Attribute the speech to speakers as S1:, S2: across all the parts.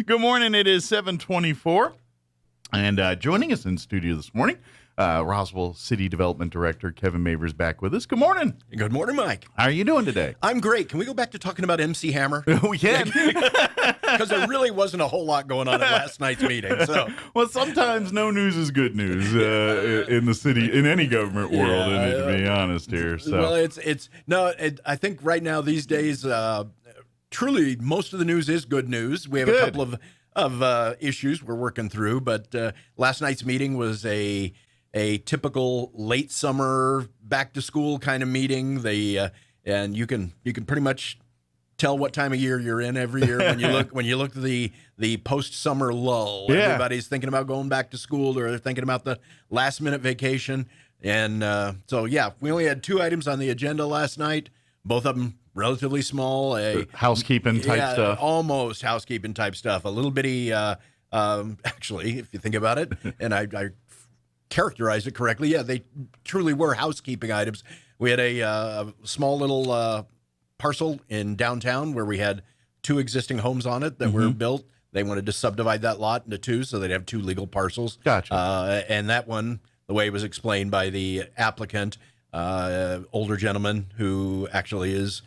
S1: Good morning. It is 7:24, and joining us in studio this morning, Roswell City Development Director Kevin Maevers back with us. Good morning.
S2: Good morning, Mike.
S1: How are you doing today?
S2: I'm great. Can we go back to talking about MC Hammer?
S1: We can.
S2: Because there really wasn't a whole lot going on at last night's meeting. So,
S1: well, sometimes no news is good news in the city, in any government world, to be honest here. So.
S2: Well, I think right now these days, truly most of the news is good news. We have a couple of issues we're working through, but last night's meeting was a typical late summer back to school kind of meeting. And you can pretty much tell what time of year you're in every year when you look at the post summer lull.
S1: Yeah.
S2: Everybody's thinking about going back to school, or they're thinking about the last minute vacation. And we only had 2 items on the agenda last night. Both of them relatively small.
S1: Housekeeping type stuff.
S2: Almost housekeeping type stuff. A little bitty, actually, if you think about it, and I characterized it correctly. Yeah, they truly were housekeeping items. We had a small little parcel in downtown where we had 2 existing homes on it that were built. They wanted to subdivide that lot into 2 so they'd have 2 legal parcels.
S1: Gotcha.
S2: And that one, the way it was explained by the applicant, older gentleman who actually is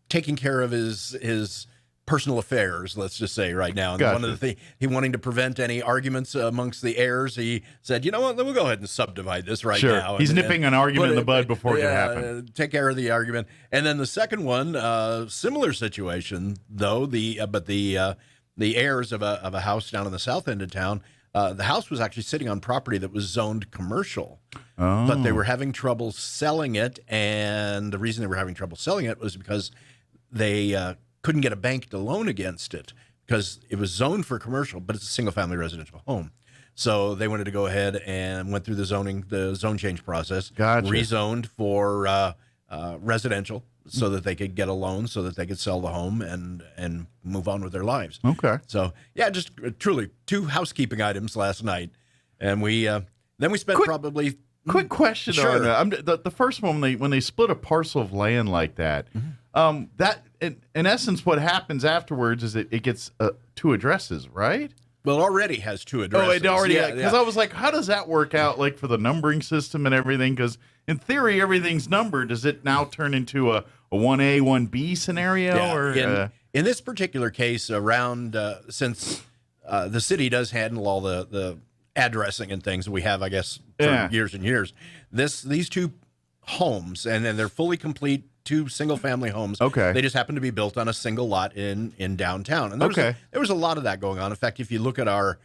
S2: taking care of his personal affairs, let's just say right now. And
S1: Gotcha.
S2: one of the things, he wanting to prevent any arguments amongst the heirs, he said, you know what, we'll go ahead and subdivide this right now.
S1: He's nipping an argument in the bud before it can happen.
S2: Take care of the argument. And then the second one, similar situation, though, the heirs of a house down in the south end of town, the house was actually sitting on property that was zoned commercial, but they were having trouble selling it. And the reason they were having trouble selling it was because they couldn't get a bank to loan against it because it was zoned for commercial, but it's a single-family residential home. So they wanted to go ahead and went through the zone change process,
S1: Gotcha.
S2: rezoned for residential so that they could get a loan so that they could sell the home and move on with their lives.
S1: Okay.
S2: So, yeah, just truly 2 housekeeping items last night. And then we spent probably...
S1: Quick question
S2: Sure.
S1: on the first one, when they split a parcel of land like that, that in essence, what happens afterwards is it gets 2 addresses, right?
S2: Well, it already has 2 addresses.
S1: Oh, it already, because I was like, how does that work out, like for the numbering system and everything? Because in theory, everything's numbered. Does it now turn into a 1A, 1B scenario?
S2: Yeah.
S1: Or
S2: in this particular case, around since the city does handle all the addressing and things we have, I guess, for years and years. These 2 homes, and then they're fully complete 2 single-family homes.
S1: Okay.
S2: They just happen to be built on a single lot in downtown. And there was a lot of that going on. In fact, if you look at our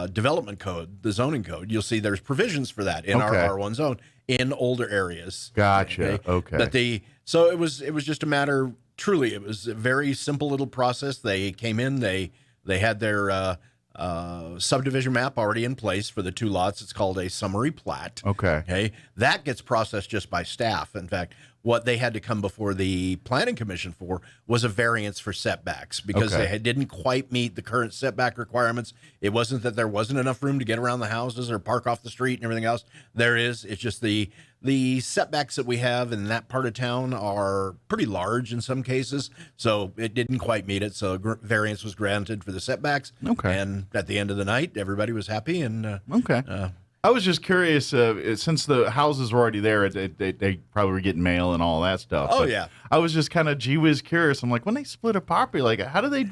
S2: development code, the zoning code, you'll see there's provisions for that in our R1 zone in older areas.
S1: Gotcha. Okay.
S2: But so it was just a matter. Truly, it was a very simple little process. They came in. They had their subdivision map already in place for the 2 lots. It's called a summary plat.
S1: Okay.
S2: That gets processed just by staff. In fact, what they had to come before the planning commission for was a variance for setbacks because they didn't quite meet the current setback requirements. It wasn't that there wasn't enough room to get around the houses or park off the street and everything else. There is. It's just the setbacks that we have in that part of town are pretty large in some cases, so it didn't quite meet it. So variance was granted for the setbacks.
S1: Okay.
S2: And at the end of the night, everybody was happy. And
S1: I was just curious, since the houses were already there, they probably were getting mail and all that stuff.
S2: Oh,
S1: but
S2: yeah.
S1: I was just kind of gee whiz curious. I'm like, when they split a property, like, how do they?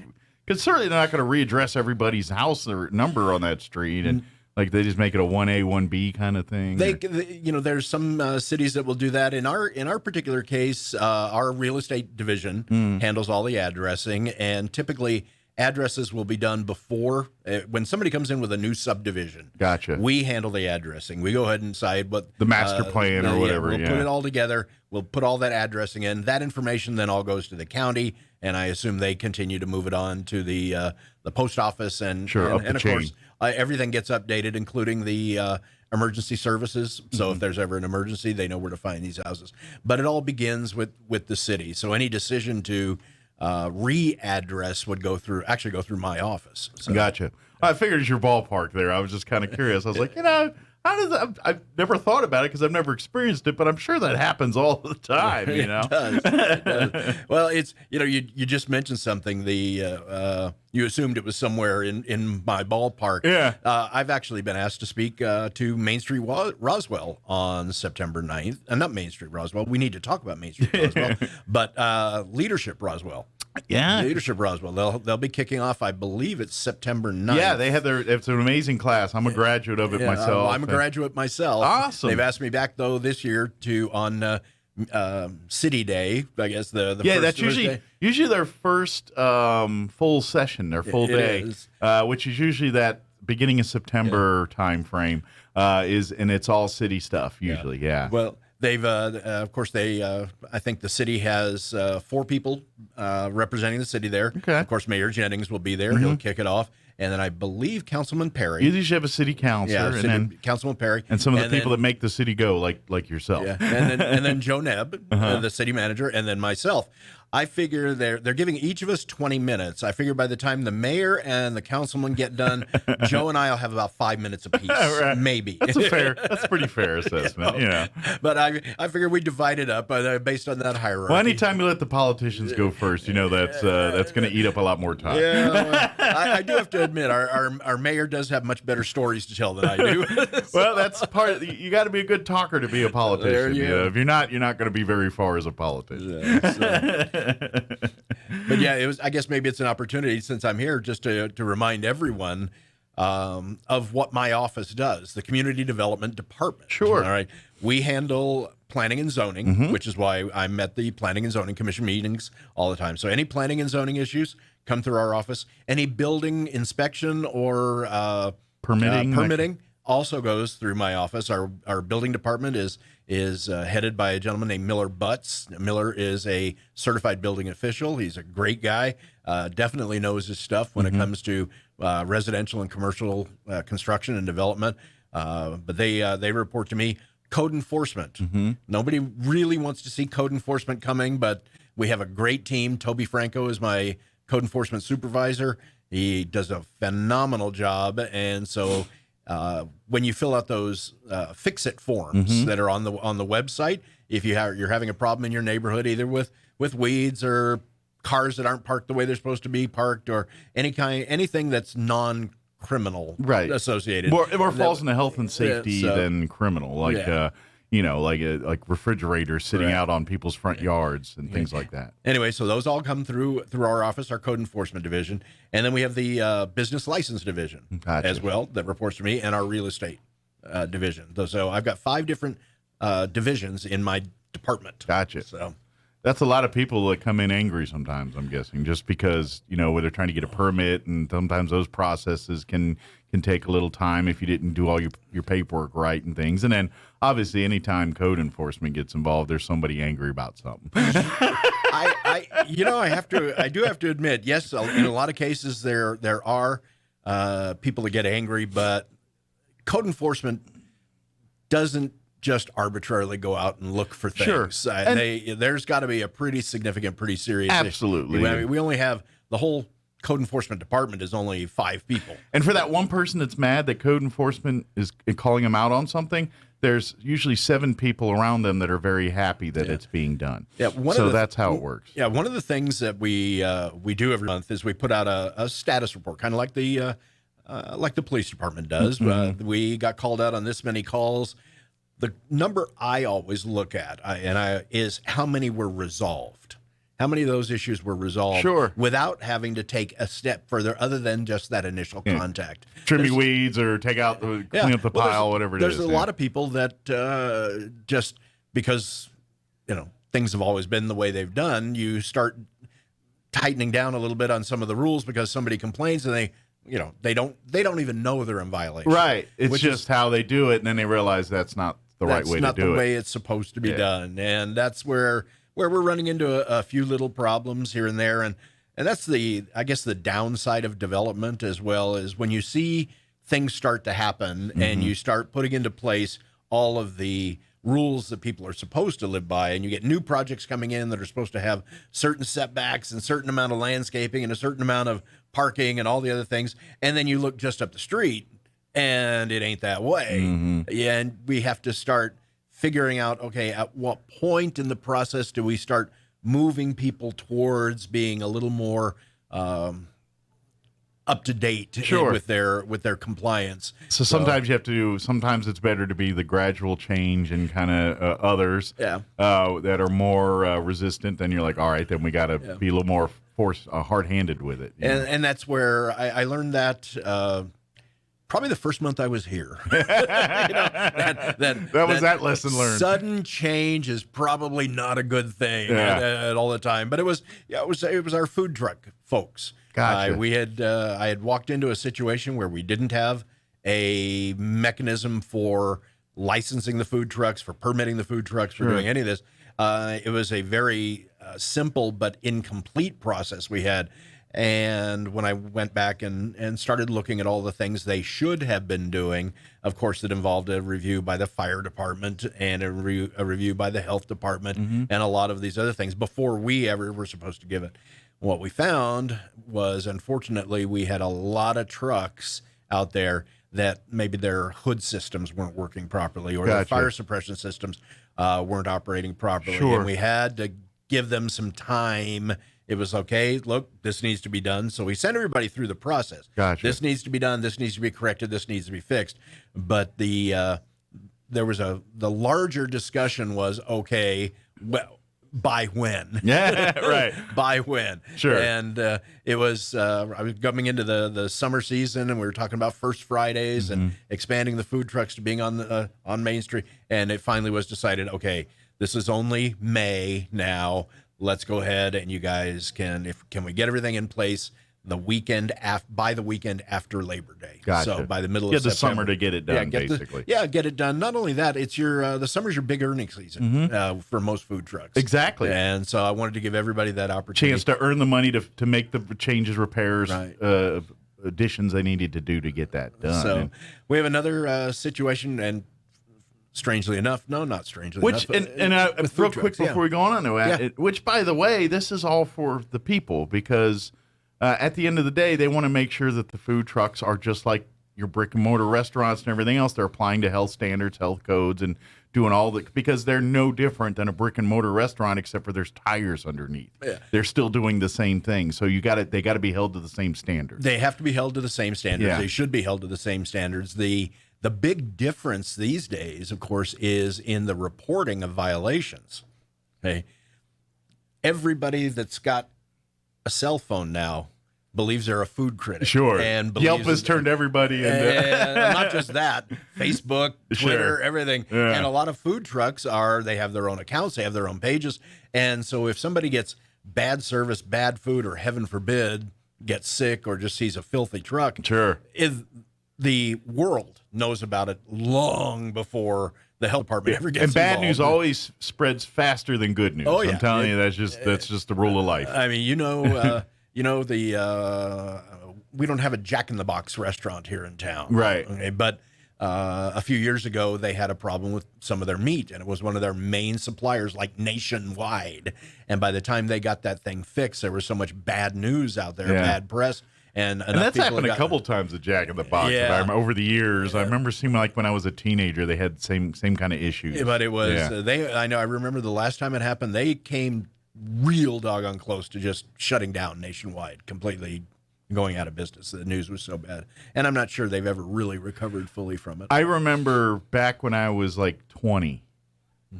S1: Because certainly they're not going to readdress everybody's house or number on that street, and like they just make it a 1A, 1B kind of thing.
S2: There's some cities that will do that. In our particular case, our real estate division handles all the addressing, and typically addresses will be done before when somebody comes in with a new subdivision.
S1: Gotcha.
S2: We handle the addressing. We go ahead and decide what
S1: the master plan or whatever.
S2: We'll put it all together. We'll put all that addressing in. That information then all goes to the county, and I assume they continue to move it on to the post office and of course everything gets updated, including the emergency services. So if there's ever an emergency, they know where to find these houses. But it all begins with the city. So any decision to readdress would go through my office. So.
S1: Gotcha. I figured it's your ballpark there. I was just kind of curious. I was like, how does that? I've never thought about it because I've never experienced it, but I'm sure that happens all the time. You know,
S2: It does. It does. Well, it's you just mentioned something. You assumed it was somewhere in my ballpark.
S1: Yeah.
S2: I've actually been asked to speak to Main Street Roswell on September 9th. Not Main Street Roswell. We need to talk about Main Street Roswell, but Leadership Roswell.
S1: Yeah.
S2: Leadership Roswell. They'll be kicking off, I believe it's September 9th.
S1: Yeah, they have it's an amazing class. I'm a graduate of it myself.
S2: I'm a graduate myself.
S1: Awesome.
S2: They've asked me back though this year on City Day, I guess the
S1: yeah,
S2: first
S1: that's
S2: Thursday.
S1: usually their first full session, their full day,
S2: is.
S1: Which is usually that beginning of September time frame. And it's all city stuff usually. Yeah.
S2: Well, they've of course I think the city has 4 people representing the city there.
S1: Okay.
S2: Of course, Mayor Jennings will be there. He'll kick it off, and then I believe Councilman Perry.
S1: You usually have a city councilor, and then
S2: Councilman Perry,
S1: and some of the people that make the city go, like yourself.
S2: Yeah, and then Joe Nebb, the city manager, and then myself. I figure they're giving each of us 20 minutes. I figure by the time the mayor and the councilman get done, Joe and I will have about 5 minutes apiece,
S1: Right.
S2: maybe.
S1: That's a pretty fair assessment. Yeah.
S2: But I figure we divide it up based on that hierarchy.
S1: Well, anytime you let the politicians go first, that's going to eat up a lot more time.
S2: Yeah, well, I do have to admit, our mayor does have much better stories to tell than I do.
S1: Well, that's you got to be a good talker to be a politician.
S2: There you go.
S1: If you're not going to be very far as a politician.
S2: Yeah, but yeah, I guess maybe it's an opportunity since I'm here just to remind everyone of what my office does, the Community Development Department.
S1: Sure.
S2: All right. We handle planning and zoning, which is why I'm at the Planning and Zoning Commission meetings all the time. So any planning and zoning issues come through our office. Any building inspection or permitting also goes through my office. Our building department is headed by a gentleman named Miller Butts. Miller is a certified building official. He's a great guy. Definitely knows his stuff when it comes to residential and commercial construction and development. But they report to me. Code enforcement. Nobody really wants to see code enforcement coming, but we have a great team. Toby Franco is my code enforcement supervisor. He does a phenomenal job, and so. When you fill out those fix-it forms that are on the website, if you're having a problem in your neighborhood, either with weeds or cars that aren't parked the way they're supposed to be parked, or anything that's non-criminal associated,
S1: more falls into health and safety than criminal, like refrigerators sitting out on people's front yards and things like that.
S2: Anyway, so those all come through our office, our code enforcement division, and then we have the business license division as well that reports to me, and our real estate division. So I've got 5 different divisions in my department.
S1: Gotcha.
S2: So
S1: that's a lot of people that come in angry sometimes, I'm guessing, just because, where they're trying to get a permit, and sometimes those processes can take a little time if you didn't do all your paperwork right and things. And then obviously anytime code enforcement gets involved, there's somebody angry about something.
S2: I do have to admit, yes, in a lot of cases there are people that get angry, but code enforcement doesn't just arbitrarily go out and look for things.
S1: Sure.
S2: There's got to be a pretty significant, pretty serious
S1: Absolutely.
S2: issue. I mean, we only have the whole code enforcement department is only 5 people.
S1: And for that one person that's mad that code enforcement is calling them out on something, there's usually 7 people around them that are very happy that it's being done.
S2: Yeah,
S1: that's how it works.
S2: Yeah, one of the things that we do every month is we put out a status report, kind of like the police department does. We got called out on this many calls. The number I always look at is how many were resolved. How many of those issues were resolved without having to take a step further other than just that initial contact?
S1: Trimming weeds or clean up the pile, whatever it is.
S2: There's a lot of people that just because, things have always been the way they've done, you start tightening down a little bit on some of the rules because somebody complains and they don't even know they're in violation.
S1: Right. It's just how they do it, and then they realize that's not the right way to do it.
S2: That's not the way it's supposed to be done. And that's where we're running into a few little problems here and there. And that's I guess the downside of development, as well as when you see things start to happen and you start putting into place all of the rules that people are supposed to live by, and you get new projects coming in that are supposed to have certain setbacks and certain amount of landscaping and a certain amount of parking and all the other things. And then you look just up the street and it ain't that way. Yeah, and we have to start figuring out, okay, at what point in the process do we start moving people towards being a little more up to date with their compliance.
S1: So sometimes sometimes it's better to be the gradual change and kind of others that are more resistant. Then you're like, all right, then we got to be a little more hard-handed with it.
S2: And that's where I learned that probably the first month I was here. That
S1: lesson learned.
S2: Sudden change is probably not a good thing at all the time. But it was our food truck folks.
S1: Gotcha.
S2: I had walked into a situation where we didn't have a mechanism for licensing the food trucks, for permitting the food trucks, for doing any of this. It was a very simple but incomplete process we had. And when I went back and started looking at all the things they should have been doing, of course, it involved a review by the fire department and a review by the health department and a lot of these other things before we ever were supposed to give it. What we found was, unfortunately, we had a lot of trucks out there that maybe their hood systems weren't working properly or their fire suppression systems weren't operating properly. And we had to give them some time. It was, okay, look, this needs to be done. So we sent everybody through the process. This needs to be done. This needs to be corrected. This needs to be fixed. But the larger discussion was, okay, well, by when?
S1: Yeah, right.
S2: By when?
S1: Sure.
S2: And it was, I was coming into the summer season, and we were talking about First Fridays and expanding the food trucks to being on Main Street. And it finally was decided, okay, this is only May now. Let's go ahead and you guys can we get everything in place by the weekend after Labor Day.
S1: Gotcha.
S2: So by the middle of
S1: the
S2: September,
S1: summer to get it done, basically.
S2: Get it done. Not only that, it's the summer's your big earning season for most food trucks.
S1: Exactly.
S2: And so I wanted to give everybody that opportunity.
S1: Chance to earn the money to make the changes, repairs, additions they needed to do to get that done.
S2: So we have another situation, and strangely enough, no, not strangely enough.
S1: Real quick before we go on which, by the way, this is all for the people, because at the end of the day, they want to make sure that the food trucks are just like your brick and mortar restaurants and everything else. They're applying to health standards, health codes, and doing all because they're no different than a brick and mortar restaurant, except for there's tires underneath. Yeah. They're still doing the same thing. So they got to be held to the same standards.
S2: They have to be held to the same standards. Yeah. They should be held to the same standards. The big difference these days, of course, is in the reporting of violations. Okay. Everybody that's got a cell phone now believes they're a food critic.
S1: Sure.
S2: And
S1: Yelp has turned everybody into...
S2: And not just that, Facebook, Twitter, everything. Yeah. And a lot of food trucks they have their own accounts, they have their own pages. And so if somebody gets bad service, bad food, or heaven forbid, gets sick or just sees a filthy truck, the world knows about it long before the health department ever gets involved.
S1: And bad news always spreads faster than good news. Oh, yeah. I'm telling you, that's just the rule of life.
S2: I mean, we don't have a Jack in the Box restaurant here in town.
S1: Right.
S2: Okay, but a few years ago, they had a problem with some of their meat, and it was one of their main suppliers, like nationwide. And by the time they got that thing fixed, there was so much bad news out there, bad press. And that's
S1: happened a couple times at Jack in the Box. Yeah. Over the years, I remember seeing like when I was a teenager, they had the same kind of issues.
S2: But it was I remember the last time it happened, they came real doggone close to just shutting down nationwide, completely going out of business. The news was so bad, and I'm not sure they've ever really recovered fully from it.
S1: I remember back when I was like 20,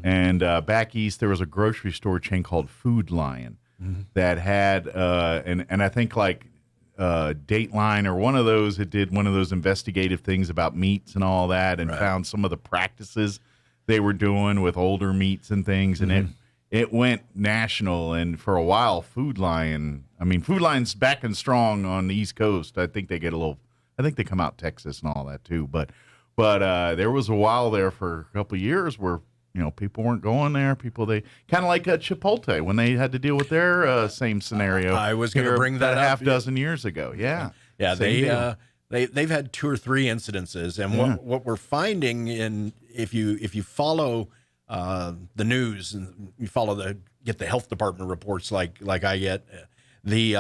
S1: and back east there was a grocery store chain called Food Lion that had and I think like. Dateline or one of those that did one of those investigative things about meats and all that, and found some of the practices they were doing with older meats and things, and it went national. And for a while, Food Lion's back and strong on the East Coast. I think they come out Texas and all that too. But there was a while there for a couple of years where people weren't going there. They kind of like Chipotle when they had to deal with their same scenario.
S2: I was going to bring that
S1: up.
S2: a
S1: half dozen years ago. Yeah.
S2: Yeah. They've had 2 or 3 incidences. And what we're finding if you follow the news and you get the health department reports like I get, it's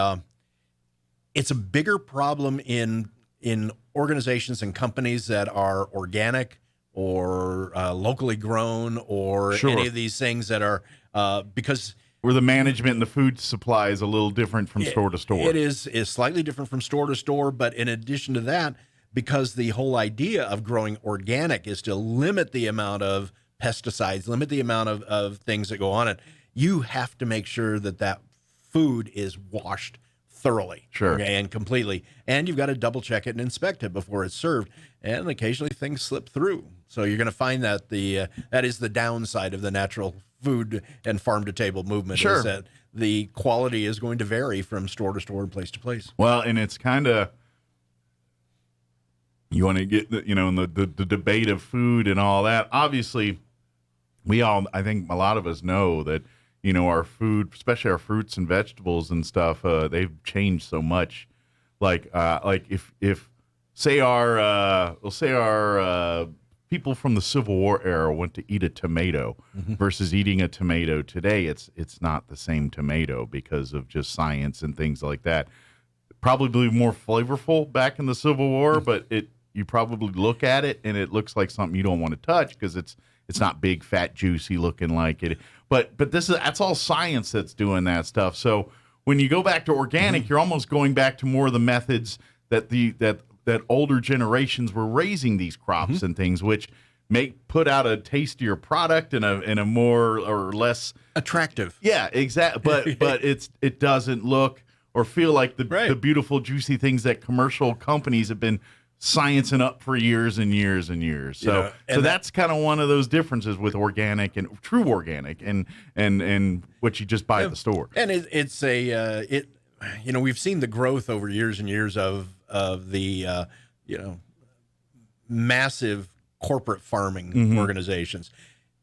S2: a bigger problem in in organizations and companies that are organic or locally grown or
S1: Sure.
S2: any of these things that are because
S1: Where the management and the food supply is a little different from store to store.
S2: it is slightly different from store to store, but in addition to that, because the whole idea of growing organic is to limit the amount of pesticides, limit the amount of things that go on it, you have to make sure that that food is washed thoroughly,
S1: Sure.
S2: okay, and completely. And you've got to double check it and inspect it before it's served. And occasionally things slip through. So you're going to find that that is the downside of the natural food and farm to table movement.
S1: Sure.
S2: Is that the quality is going to vary from store to store and place to place.
S1: Well, and it's kind of, you want to get, in the debate of food and all that. Obviously, I think a lot of us know that, our food, especially our fruits and vegetables and stuff, they've changed so much. Like if say our people from the Civil War era went to eat a tomato versus eating a tomato today, it's not the same tomato because of just science and things like that. Probably more flavorful back in the Civil War, but you probably look at it and it looks like something you don't want to touch because it's not big, fat, juicy looking like it. But that's all science that's doing that stuff. So when you go back to organic, you're almost going back to more of the methods that that older generations were raising these crops and things, which put out a tastier product and a more or less
S2: attractive.
S1: Yeah, exactly. But it doesn't look or feel like the beautiful, juicy things that commercial companies have been sciencing up for years and years and years. So that's kind of one of those differences with organic and true organic and what you just buy at the store.
S2: And it's we've seen the growth over years and years of the massive corporate farming organizations.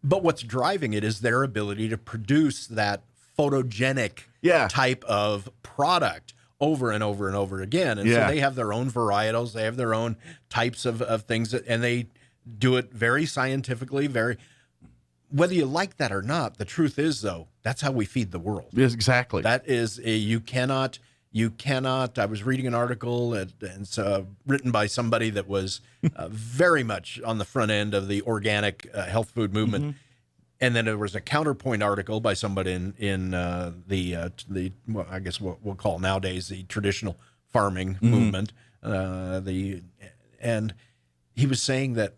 S2: But what's driving it is their ability to produce that photogenic type of product over and over and over again. And so they have their own varietals, they have their own types of things, and they do it very scientifically, whether you like that or not. The truth is, though, that's how we feed the world.
S1: Yes, exactly.
S2: That is, you cannot, I was reading an article and it's written by somebody that was very much on the front end of the organic health food movement. And then there was a counterpoint article by somebody in the well, I guess what we'll call nowadays the traditional farming movement. And he was saying that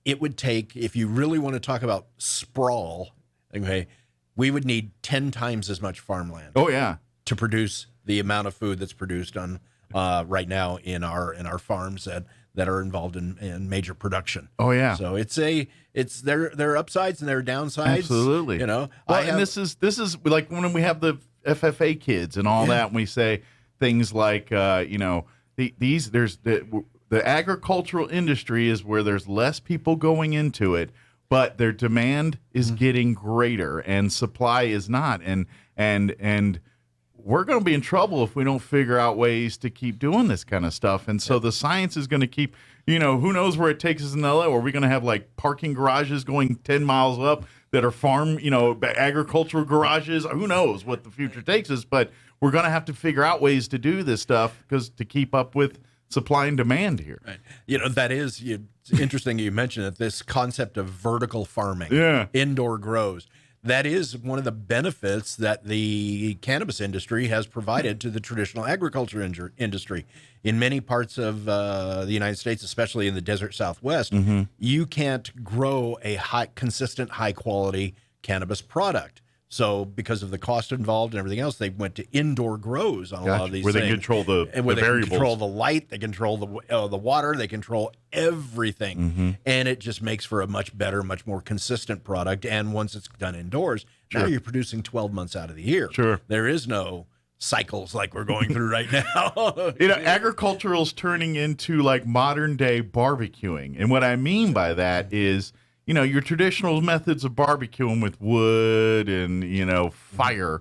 S2: it would take, if you really want to talk about sprawl, okay, we would need 10 times as much farmland.
S1: Oh yeah,
S2: to produce the amount of food that's produced on right now in our farms that are involved in major production.
S1: Oh yeah.
S2: So there are upsides and there are downsides.
S1: Absolutely.
S2: Well,
S1: and this is like when we have the FFA kids and all that, and we say things like the agricultural industry is where there's less people going into it, but their demand is getting greater and supply is not. And we're going to be in trouble if we don't figure out ways to keep doing this kind of stuff. And so the science is going to keep, who knows where it takes us in LA. Are we going to have like parking garages going 10 miles up that are farm, agricultural garages? Who knows what the future takes us, but we're going to have to figure out ways to do this stuff because to keep up with supply and demand here.
S2: Right. That is, it's interesting you mentioned that this concept of vertical farming, indoor grows. That is one of the benefits that the cannabis industry has provided to the traditional agriculture industry. In many parts of the United States, especially in the desert Southwest, you can't grow a consistent, high-quality cannabis product. So because of the cost involved and everything else, they went to indoor grows on a lot of these
S1: things. Where
S2: they
S1: control the variables.
S2: They control the light, they control the water, they control everything. And it just makes for a much better, much more consistent product. And once it's done indoors, now you're producing 12 months out of the year.
S1: Sure.
S2: There is no cycles like we're going through right now.
S1: Agricultural is turning into like modern day barbecuing. And what I mean by that is, your traditional methods of barbecuing with wood and, fire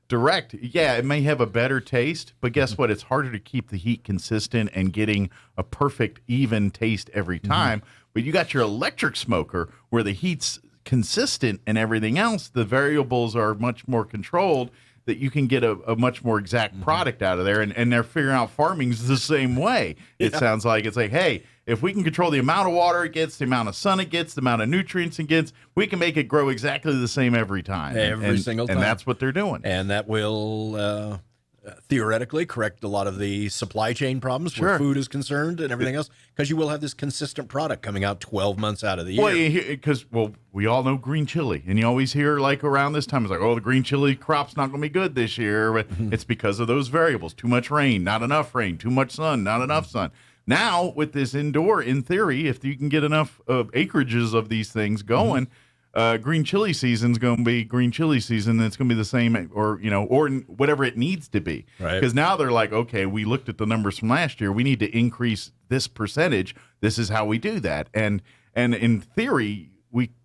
S1: direct. Yeah, it may have a better taste, but guess what? It's harder to keep the heat consistent and getting a perfect, even taste every time. But you got your electric smoker where the heat's consistent and everything else. The variables are much more controlled. that you can get a much more exact product out of there. And they're figuring out farming's the same way. It sounds like it's like, hey, if we can control the amount of water it gets, the amount of sun it gets, the amount of nutrients it gets, we can make it grow exactly the same every time.
S2: Every single time.
S1: And that's what they're doing.
S2: And that will theoretically correct a lot of the supply chain problems where food is concerned and everything else, because you will have this consistent product coming out 12 months out of the year.
S1: Because we all know green chili, and you always hear like around this time, it's like, oh, the green chili crop's not going to be good this year. But it's because of those variables: too much rain, not enough rain; too much sun, not enough sun. Now, with this indoor, in theory, if you can get enough acreages of these things going, green chili season's going to be green chili season. And it's going to be the same, or whatever it needs to be.
S2: Right.
S1: Because now they're like, okay, we looked at the numbers from last year. We need to increase this percentage. This is how we do that. And in theory,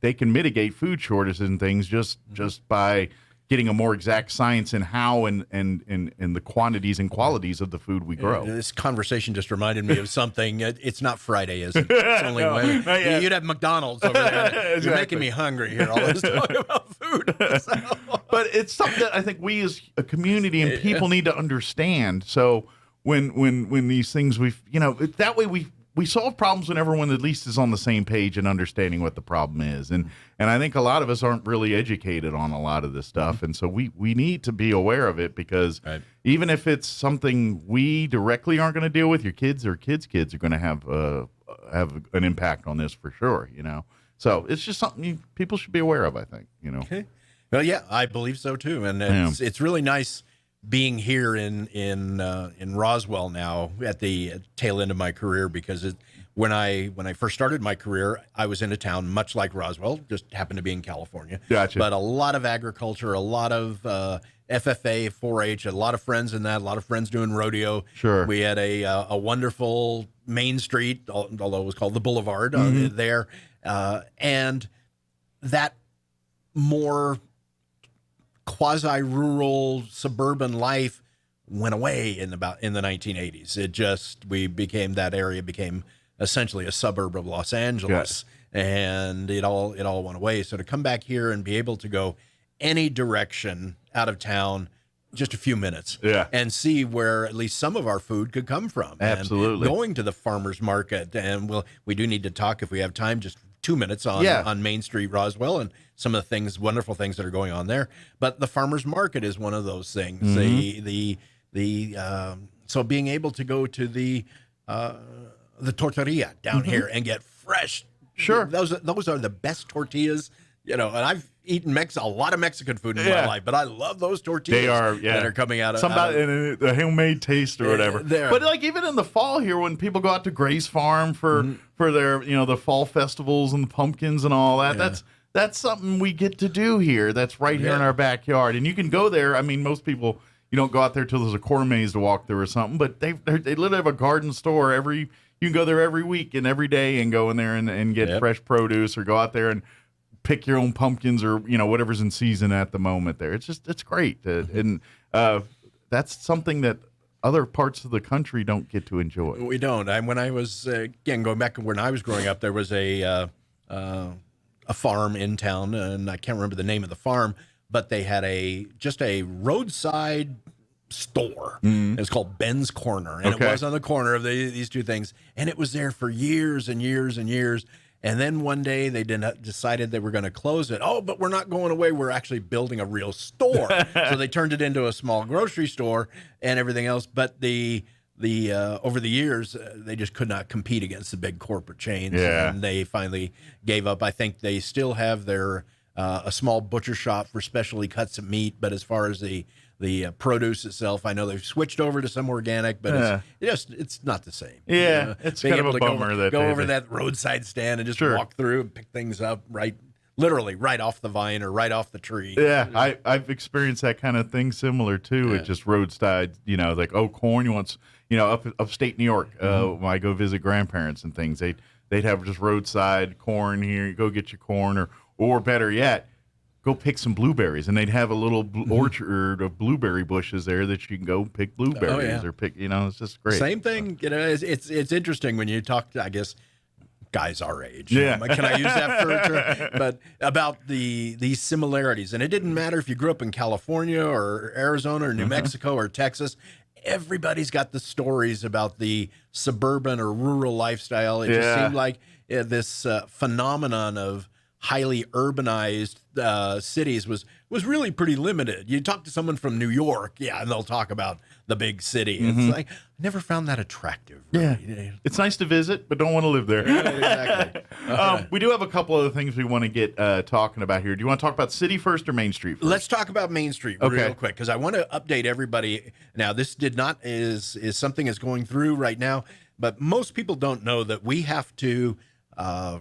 S1: they can mitigate food shortages and things just by getting a more exact science in how and the quantities and qualities of the food we grow.
S2: This conversation just reminded me of something. It's not Friday, is it? It's only Wednesday. You'd have McDonald's over there.
S1: Exactly.
S2: You're making me hungry here, all this talk about food.
S1: But it's something that I think we as a community and people need to understand. So when these things, that way we solve problems when everyone at least is on the same page and understanding what the problem is. And I think a lot of us aren't really educated on a lot of this stuff. And so we need to be aware of it, because even if it's something we directly aren't going to deal with, your kids or kids' kids are going to have an impact on this for sure, So it's just something people should be aware of, I think,
S2: Okay. Well, yeah, I believe so too. And it's really nice being here in Roswell now at the tail end of my career, because when I first started my career, I was in a town much like Roswell, just happened to be in California.
S1: Gotcha.
S2: But a lot of agriculture, a lot of FFA, 4-H, a lot of friends in that, a lot of friends doing rodeo.
S1: Sure.
S2: We had a wonderful main street, although it was called the Boulevard there, and that more quasi-rural suburban life went away in the 1980s. That area became essentially a suburb of Los Angeles, and it all went away. So to come back here and be able to go any direction out of town, just a few minutes, and see where at least some of our food could come from.
S1: Absolutely.
S2: And going to the farmer's market, and we do need to talk, if we have time, just 2 minutes on Main Street, Roswell, and some of the wonderful things that are going on there. But the farmer's market is one of those things. So being able to go to the tortilla down here and get fresh, those are the best tortillas. And I've eaten a lot of Mexican food in my life, but I love those tortillas that are coming out of
S1: the homemade taste or whatever. But like even in the fall here, when people go out to Grace Farm for their the fall festivals and the pumpkins and all that, that's something we get to do here. That's right here in our backyard, and you can go there. I mean, most people you don't go out there till there's a corn maze to walk through or something, but they literally have a garden store you can go there every week and every day and go in there and get fresh produce, or go out there and pick your own pumpkins, or whatever's in season at the moment there. It's great. And that's something that other parts of the country don't get to enjoy.
S2: We don't. When I was again going back when I was growing up, there was a farm in town, and I can't remember the name of the farm, but they had just a roadside store. It's called Ben's Corner, and it was on the corner of these two things, and it was there for years and years and years. And then one day they decided they were going to close it. Oh, but we're not going away. We're actually building a real store. So they turned it into a small grocery store and everything else. But over the years, they just could not compete against the big corporate chains.
S1: Yeah.
S2: And they finally gave up. I think they still have their a small butcher shop for specialty cuts of meat. But as far as the produce itself, I know they've switched over to some organic, but it's not the same.
S1: Yeah, it's kind of a bummer
S2: go over that roadside stand and just walk through and pick things up literally right off the vine or right off the tree.
S1: Yeah, I've experienced that kind of thing similar too. It's just roadside, like, oh, corn, you want, upstate New York. When I go visit grandparents and things, they'd have just roadside corn here. Go get your corn, or better yet, go pick some blueberries, and they'd have a little orchard of blueberry bushes there that you can go pick blueberries or pick. It's just great.
S2: Same thing. It's interesting when you talk to, I guess, guys our age.
S1: Yeah.
S2: Can I use that for? But about these similarities, and it didn't matter if you grew up in California or Arizona or New Mexico or Texas. Everybody's got the stories about the suburban or rural lifestyle. It just seemed like this phenomenon of highly urbanized cities was really pretty limited. You talk to someone from New York, and they'll talk about the big city. It's like, I never found that attractive. Really.
S1: Yeah. It's nice to visit, but don't want to live there.
S2: Exactly.
S1: We do have a couple other things we want to get talking about here. Do you want to talk about City first or Main Street first?
S2: Let's talk about Main Street real quick, because I want to update everybody. Now, this is something that's going through right now, but most people don't know that we have to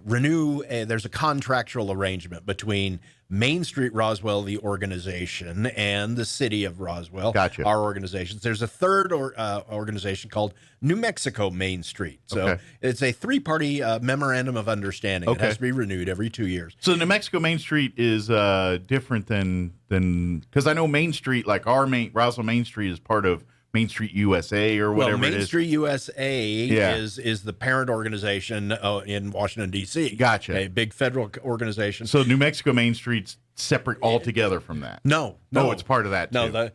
S2: renew. There's a contractual arrangement between Main Street Roswell, the organization, and the city of Roswell,
S1: Gotcha.
S2: our organizations. There's a third organization called New Mexico Main Street. So it's a three-party memorandum of understanding. It has to be renewed every 2 years.
S1: So New Mexico Main Street is different than because I know Main Street, like Roswell Main Street, is part of Main Street USA or whatever
S2: Main
S1: it is.
S2: Street USA is the parent organization in Washington, D.C.
S1: Gotcha.
S2: A big federal organization.
S1: So New Mexico Main Street's separate altogether from that.
S2: No,
S1: it's part of that too.
S2: No,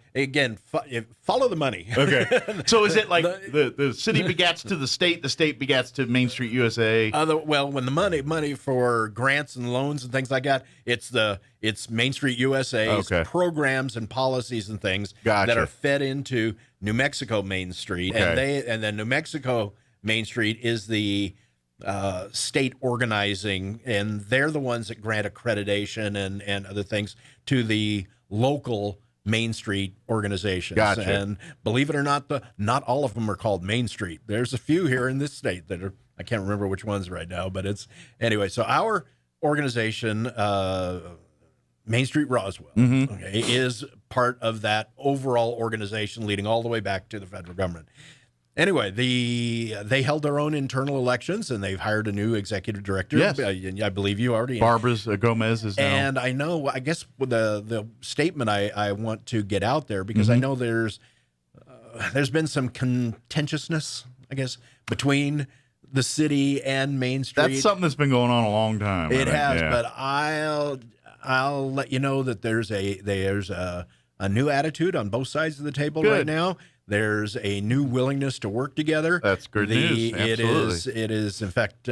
S2: follow the money.
S1: Okay. So is it like the city begats to the state begats to Main Street USA?
S2: When the money for grants and loans and things like that, it's Main Street USA's programs and policies and things that are fed into New Mexico Main Street, and then New Mexico Main Street is the state organizing, and they're the ones that grant accreditation and other things to the local Main Street organizations.
S1: Gotcha.
S2: And believe it or not, not all of them are called Main Street. There's a few here in this state that are, I can't remember which ones right now, but anyway. So our organization, Main Street Roswell, is part of that overall organization leading all the way back to the federal government. Anyway, they held their own internal elections, and they've hired a new executive director.
S1: Yes.
S2: I believe you already.
S1: Barbara Gomez is now.
S2: And I guess the statement I want to get out there, because I know there's been some contentiousness, I guess, between the city and Main Street.
S1: That's something that's been going on a long time.
S2: It has, but I'll let you know that there's a new attitude on both sides of the table right now. There's a new willingness to work together.
S1: That's good news. Absolutely.
S2: It is. In fact,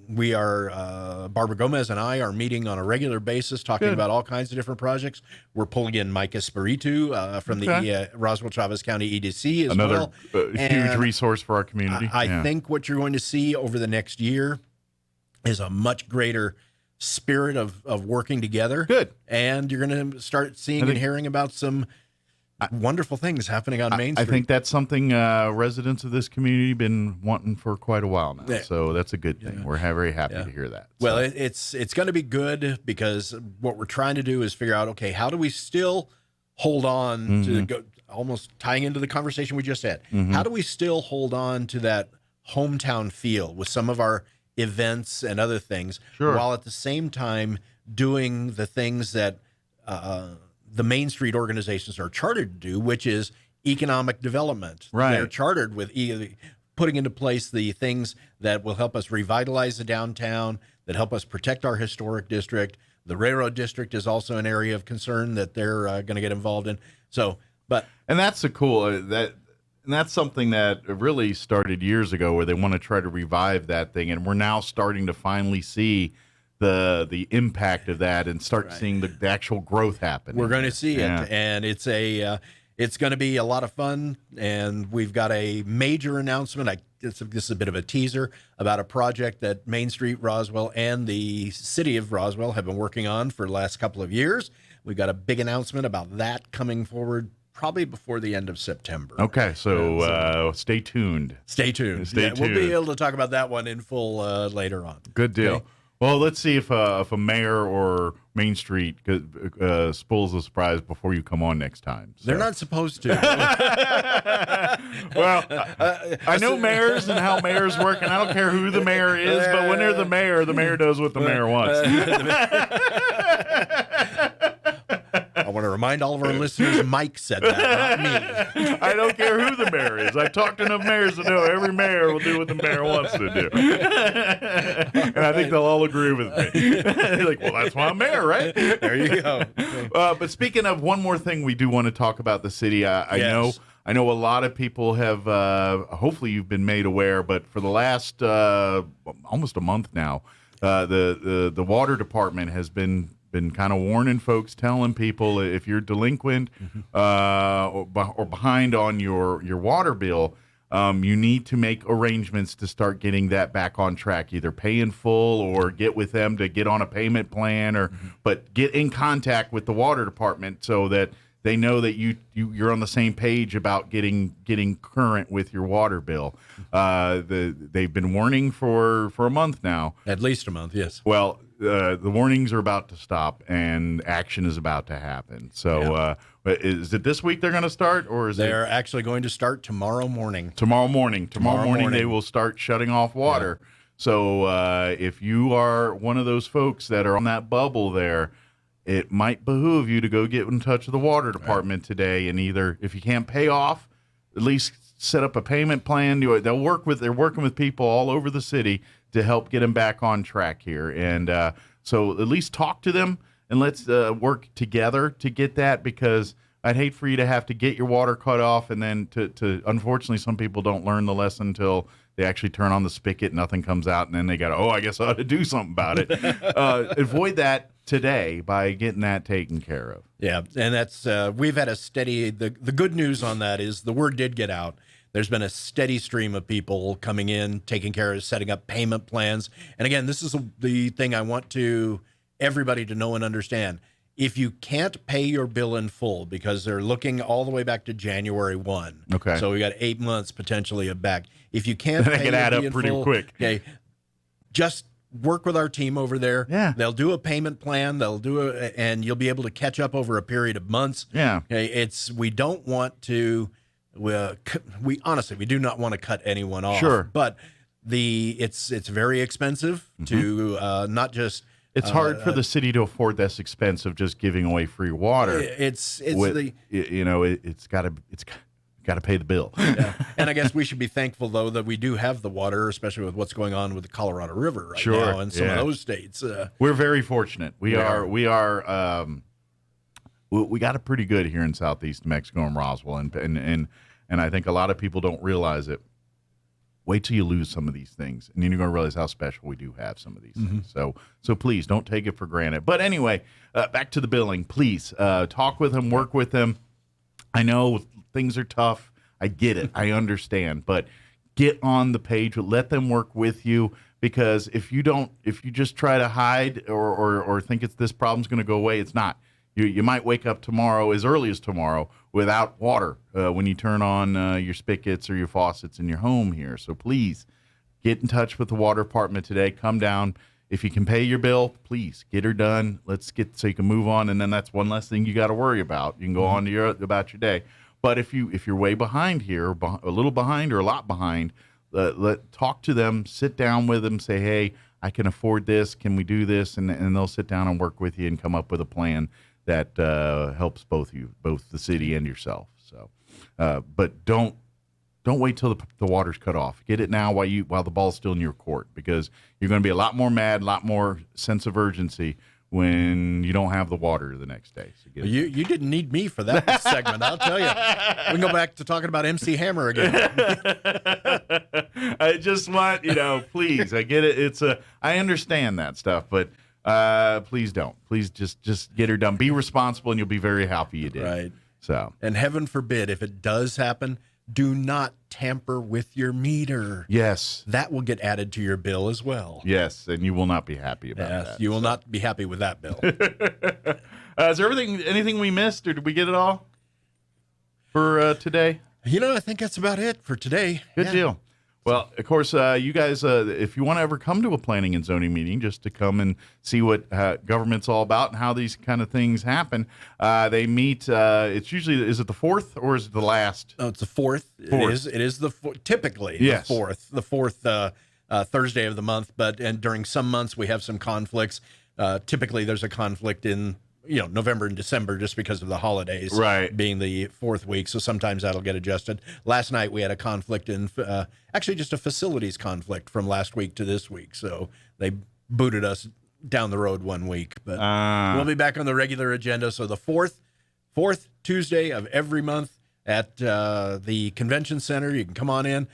S2: we are Barbara Gomez and I are meeting on a regular basis, talking about all kinds of different projects. We're pulling in Mike Espiritu from the Roswell Travis County EDC as
S1: Another
S2: well.
S1: Huge resource for our community.
S2: I think what you're going to see over the next year is a much greater spirit of working together.
S1: Good.
S2: And you're going to start seeing and hearing about some wonderful things happening on Main Street.
S1: I think that's something residents of this community been wanting for quite a while now. Yeah. So that's a good thing. We're very happy to hear that.
S2: Well, it's going to be good, because what we're trying to do is figure out, okay, how do we still hold on to almost tying into the conversation we just had? How do we still hold on to that hometown feel with some of our events and other things, while at the same time doing the things that the Main Street organizations are chartered to do, which is economic development.
S1: Right.
S2: They're chartered with putting into place the things that will help us revitalize the downtown, that help us protect our historic district. The railroad district is also an area of concern that they're going to get involved in. And
S1: that's that's something that really started years ago, where they want to try to revive that thing, and we're now starting to finally see the impact of that and start seeing the actual growth happen.
S2: We're going to see it, and it's going to be a lot of fun. And we've got a major announcement. This is a bit of a teaser about a project that Main Street Roswell and the city of Roswell have been working on for the last couple of years. We've got a big announcement about that coming forward probably before the end of September.
S1: Okay, so stay tuned.
S2: Stay tuned.
S1: Stay tuned.
S2: We'll be able to talk about that one in full later on.
S1: Good deal.
S2: Okay?
S1: Well, let's see if a mayor or Main Street spoils the surprise before you come on next time. So.
S2: They're not supposed to.
S1: Well, I know mayors and how mayors work, and I don't care who the mayor is, but when they're the mayor does what the mayor wants.
S2: I want to remind all of our listeners, Mike said that, not me.
S1: I don't care who the mayor is. I've talked to enough mayors to know every mayor will do what the mayor wants to do. And I think they'll all agree with me. Like, well, that's why I'm mayor, right?
S2: There you go.
S1: But speaking of one more thing, we do want to talk about the city. I know a lot of people have, hopefully you've been made aware, but for the last almost a month now, the water department has been kind of warning folks, telling people if you're delinquent or behind on your water bill, you need to make arrangements to start getting that back on track, either pay in full or get with them to get on a payment plan, but get in contact with the water department so that they know that you're on the same page about getting current with your water bill. They've been warning for a month now.
S2: At least a month, yes.
S1: Well, the warnings are about to stop and action is about to happen. So is it this week they're going to start, or is
S2: they're actually going to start tomorrow morning?
S1: Tomorrow morning they will start shutting off water. Yeah. So if you are one of those folks that are on that bubble there, it might behoove you to go get in touch with the water department today, and either, if you can't pay off, at least set up a payment plan. They're working with people all over the city to help get them back on track here. And so at least talk to them and let's work together to get that, because I'd hate for you to have to get your water cut off and then to unfortunately, some people don't learn the lesson until they actually turn on the spigot, nothing comes out, and then they got, I guess I ought to do something about it. Avoid that today by getting that taken care of.
S2: Yeah, and that's we've had a steady, the good news on that is the word did get out. There's been a steady stream of people coming in, taking care of setting up payment plans. And again, this is the thing I want everybody to know and understand. If you can't pay your bill in full, because they're looking all the way back to January 1.
S1: Okay.
S2: So we got 8 months potentially of back. If you can't pay
S1: can add up pretty quick.
S2: Okay, just work with our team over there.
S1: Yeah.
S2: They'll do a payment plan. And you'll be able to catch up over a period of months.
S1: Yeah.
S2: Okay. We don't want to, we honestly, we do not want to cut anyone off.
S1: Sure.
S2: But it's very expensive to not just.
S1: It's hard for the city to afford this expense of just giving away free water.
S2: It's
S1: got to pay the bill.
S2: Yeah. And I guess we should be thankful, though, that we do have the water, especially with what's going on with the Colorado River right now and some of those states.
S1: We're very fortunate. We got it pretty good here in Southeast New Mexico and Roswell, and I think a lot of people don't realize it. Wait till you lose some of these things, and then you're going to realize how special we do have some of these things. So please don't take it for granted. But anyway, back to the billing. Please talk with them, work with them. I know things are tough. I get it. I understand. But get on the page. Let them work with you, because if you just try to hide or think this problem's going to go away, it's not. You might wake up tomorrow, as early as tomorrow, without water when you turn on your spigots or your faucets in your home here. So please get in touch with the water department today. Come down. If you can pay your bill, please get her done. So you can move on, and then that's one less thing you got to worry about. You can go on to about your day. But if you're way behind here, a little behind or a lot behind, talk to them, sit down with them, say, hey, I can afford this. Can we do this? And they'll sit down and work with you and come up with a plan that helps both the city and yourself. So, but don't wait till the water's cut off. Get it now while the ball's still in your court, because you're going to be a lot more mad, a lot more sense of urgency when you don't have the water the next day. So
S2: you didn't need me for that segment, I'll tell you. We can go back to talking about MC Hammer again.
S1: I just want, please, I get it. I understand that stuff, but please don't. Please just get her done. Be responsible, and you'll be very happy you did.
S2: Right.
S1: So,
S2: and heaven forbid, if it does happen, do not tamper with your meter.
S1: Yes.
S2: That will get added to your bill as well.
S1: Yes, and you will not be happy about that.
S2: You will not be happy with that bill.
S1: Is there anything we missed, or did we get it all for today?
S2: I think that's about it for today.
S1: Good deal. Well, of course, you guys, if you want to ever come to a planning and zoning meeting just to come and see what government's all about and how these kind of things happen, they meet, it's usually, is it the 4th or is it the last?
S2: Oh, it's the 4th. It is typically
S1: yes.
S2: The 4th Thursday of the month, and during some months we have some conflicts. Typically there's a conflict in November and December just because of the holidays,
S1: Right.
S2: being the fourth week. So sometimes that'll get adjusted. Last night we had a conflict in, actually just a facilities conflict from last week to this week. So they booted us down the road 1 week, but we'll be back on the regular agenda. So the fourth Tuesday of every month at the convention center, you can come on in.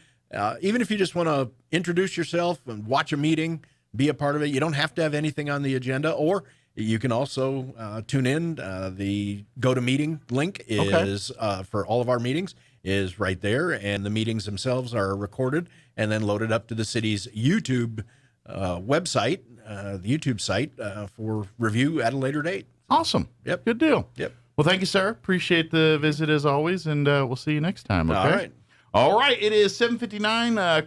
S2: Even if you just want to introduce yourself and watch a meeting, be a part of it. You don't have to have anything on the agenda, or you can also tune in. The GoToMeeting link is for all of our meetings is right there, and the meetings themselves are recorded and then loaded up to the city's YouTube website, the YouTube site, for review at a later date.
S1: Awesome.
S2: Yep.
S1: Good deal.
S2: Yep.
S1: Well, thank you, sir. Appreciate the visit as always, and we'll see you next time. Okay.
S2: All right.
S1: All right. It is 7:59.